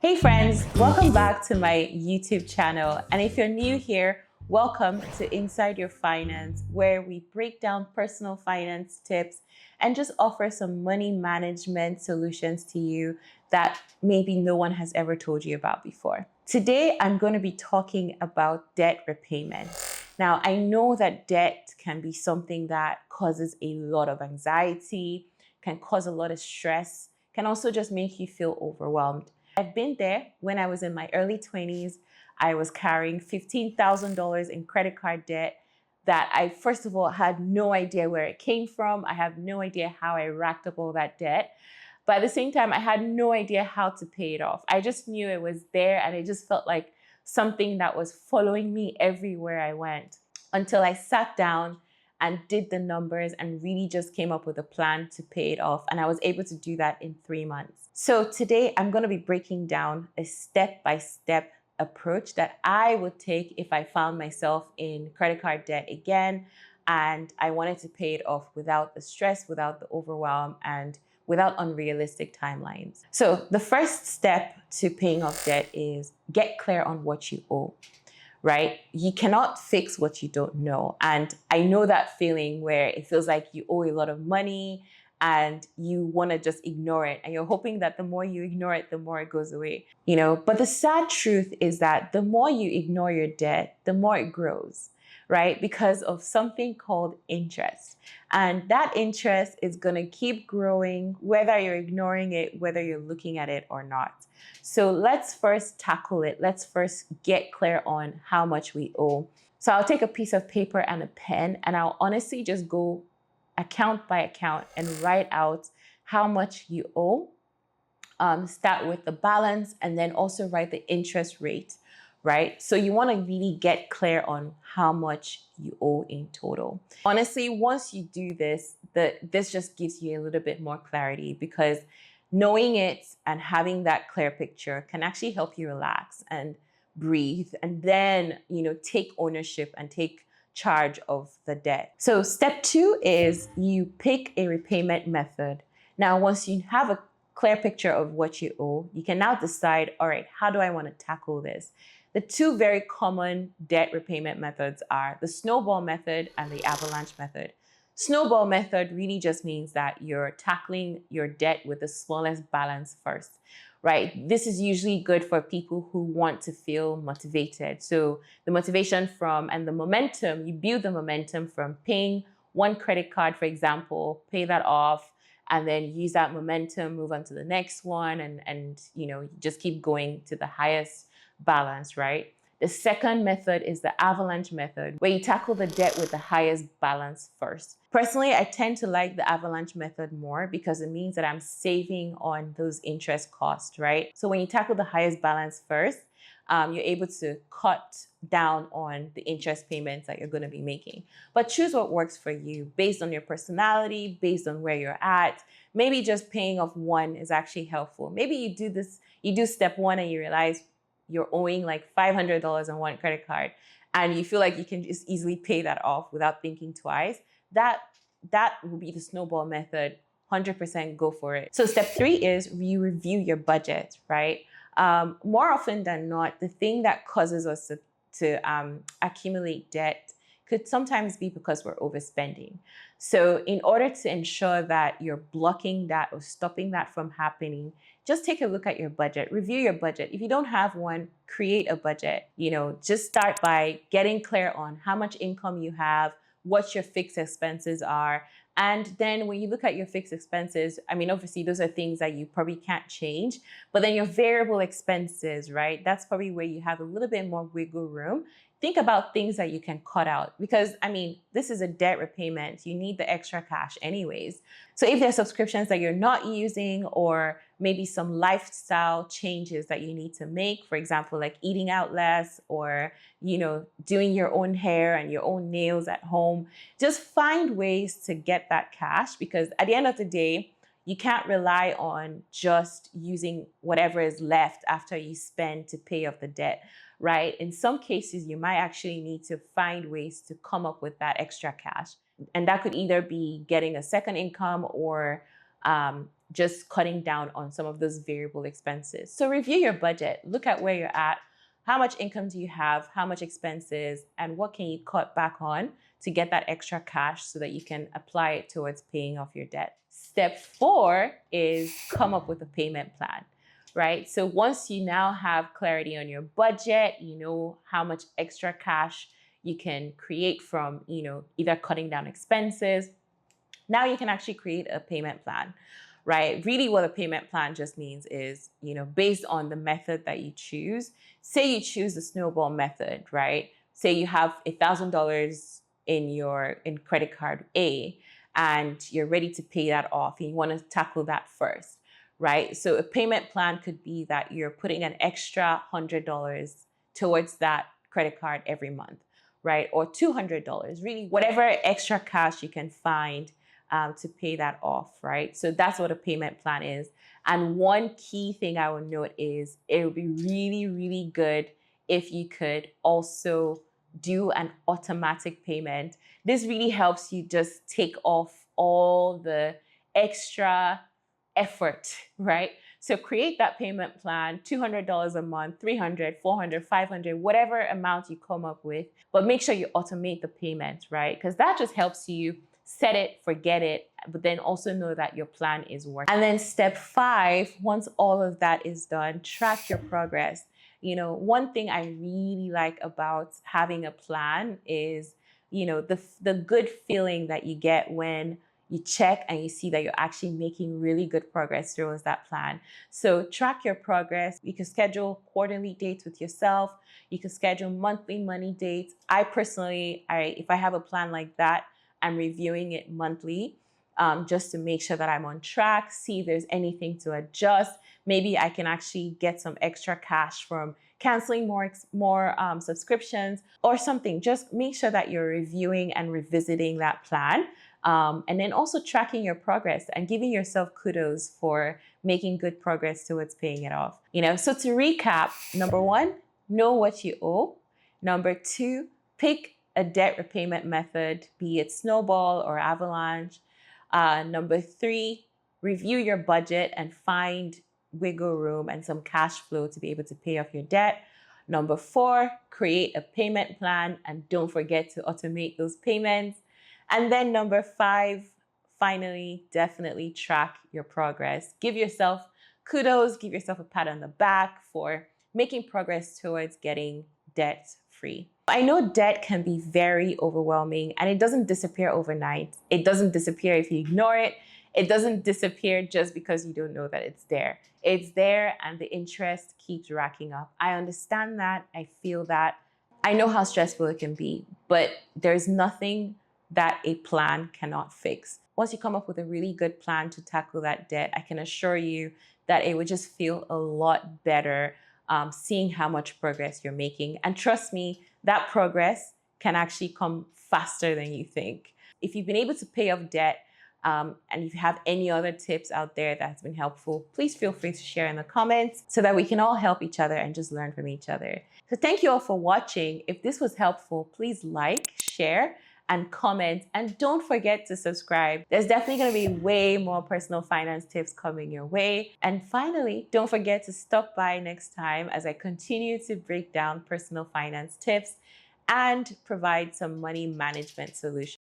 Hey friends, welcome back to my YouTube channel. And if you're new here, welcome to Inside Your Finance, where we break down personal finance tips and just offer some money management solutions to you that maybe no one has ever told you about before. Today, I'm going to be talking about debt repayment. Now, I know that debt can be something that causes a lot of anxiety, can cause a lot of stress, can also just make you feel overwhelmed. I've been there when I was in my early 20s. I was carrying $15,000 in credit card debt that I, first of all, had no idea where it came from. I have no idea how I racked up all that debt. But at the same time, I had no idea how to pay it off. I just knew it was there and it just felt like something that was following me everywhere I went until I sat down and did the numbers and really just came up with a plan to pay it off. And I was able to do that in 3 months. So today I'm going to be breaking down a step-by-step approach that I would take if I found myself in credit card debt again and I wanted to pay it off without the stress, without the overwhelm, and without unrealistic timelines. So the first step to paying off debt is get clear on what you owe. Right? You cannot fix what you don't know. And I know that feeling where it feels like you owe a lot of money and you want to just ignore it. And you're hoping that the more you ignore it, the more it goes away. But the sad truth is that the more you ignore your debt, the more it grows, right? Because of something called interest. And that interest is going to keep growing, whether you're ignoring it, whether you're looking at it or not. So let's first tackle it. Let's first get clear on how much we owe. So I'll take a piece of paper and a pen and I'll honestly just go account by account and write out how much you owe. Start with the balance and then also write the interest rate, right? So you want to really get clear on how much you owe in total. Honestly, once you do this, this just gives you a little bit more clarity because knowing it and having that clear picture can actually help you relax and breathe and then, take ownership and take charge of the debt. So step 2 is you pick a repayment method. Now, once you have a clear picture of what you owe, you can now decide, all right, how do I want to tackle this? The two very common debt repayment methods are the snowball method and the avalanche method. Snowball method really just means that you're tackling your debt with the smallest balance first, right? This is usually good for people who want to feel motivated. So the motivation and the momentum, you build the momentum from paying one credit card, for example, pay that off, and then use that momentum, move on to the next one, and just keep going to the highest balance, right? The second method is the avalanche method, where you tackle the debt with the highest balance first. Personally, I tend to like the avalanche method more because it means that I'm saving on those interest costs, right? So when you tackle the highest balance first, you're able to cut down on the interest payments that you're going to be making. But choose what works for you based on your personality, based on where you're at. Maybe just paying off one is actually helpful. Maybe you do step 1 and you realize you're owing like $500 on one credit card and you feel like you can just easily pay that off without thinking twice. That will be the snowball method. 100% go for it. So step 3 is you review your budget, right? More often than not, the thing that causes us to accumulate debt could sometimes be because we're overspending. So in order to ensure that you're blocking that or stopping that from happening, just take a look at your budget, review your budget. If you don't have one, create a budget. Just start by getting clear on how much income you have, what your fixed expenses are. And then when you look at your fixed expenses, obviously those are things that you probably can't change, but then your variable expenses, right? That's probably where you have a little bit more wiggle room. Think about things that you can cut out because, this is a debt repayment. You need the extra cash anyways. So if there are subscriptions that you're not using or maybe some lifestyle changes that you need to make, for example, like eating out less or, doing your own hair and your own nails at home, just find ways to get that cash because at the end of the day, you can't rely on just using whatever is left after you spend to pay off the debt, right? In some cases, you might actually need to find ways to come up with that extra cash. And that could either be getting a second income or just cutting down on some of those variable expenses. So review your budget, look at where you're at, how much income do you have, how much expenses, and what can you cut back on to get that extra cash so that you can apply it towards paying off your debt. Step 4 is come up with a payment plan, right? So once you now have clarity on your budget, you know how much extra cash you can create from, either cutting down expenses. Now you can actually create a payment plan, right? Really what a payment plan just means is, based on the method that you choose. Say you choose the snowball method, right? Say you have $1,000 in credit card A and you're ready to pay that off and you want to tackle that first, right? So a payment plan could be that you're putting an extra $100 towards that credit card every month, right? Or $200, really whatever extra cash you can find to pay that off, right? So that's what a payment plan is. And one key thing I will note is it would be really, really good if you could also do an automatic payment. This really helps you just take off all the extra effort, right? So create that payment plan, $200 a month, $300, $400, $500, whatever amount you come up with, but make sure you automate the payment, right? Because that just helps you set it, forget it, but then also know that your plan is working. And then step 5, once all of that is done, track your progress. One thing I really like about having a plan is, the good feeling that you get when you check and you see that you're actually making really good progress towards that plan. So track your progress. You can schedule quarterly dates with yourself. You can schedule monthly money dates. I personally, if I have a plan like that, I'm reviewing it monthly just to make sure that I'm on track, see if there's anything to adjust. Maybe I can actually get some extra cash from canceling more subscriptions or something. Just make sure that you're reviewing and revisiting that plan. And then also tracking your progress and giving yourself kudos for making good progress towards paying it off. So to recap, number 1, know what you owe. Number 2, pick a debt repayment method, be it Snowball or Avalanche. Number 3, review your budget and find wiggle room and some cash flow to be able to pay off your debt. Number 4, create a payment plan and don't forget to automate those payments. And then number 5, finally, definitely track your progress. Give yourself kudos, give yourself a pat on the back for making progress towards getting debt free. I know debt can be very overwhelming and it doesn't disappear overnight. It doesn't disappear if you ignore it. It doesn't disappear just because you don't know that it's there. It's there and the interest keeps racking up. I understand that. I feel that. I know how stressful it can be, but there's nothing that a plan cannot fix. Once you come up with a really good plan to tackle that debt, I can assure you that it would just feel a lot better seeing how much progress you're making. And trust me, that progress can actually come faster than you think. If you've been able to pay off debt and if you have any other tips out there that's been helpful, please feel free to share in the comments so that we can all help each other and just learn from each other. So thank you all for watching. If this was helpful, please like, share, and comment, and don't forget to subscribe. There's definitely gonna be way more personal finance tips coming your way. And finally, don't forget to stop by next time as I continue to break down personal finance tips and provide some money management solutions.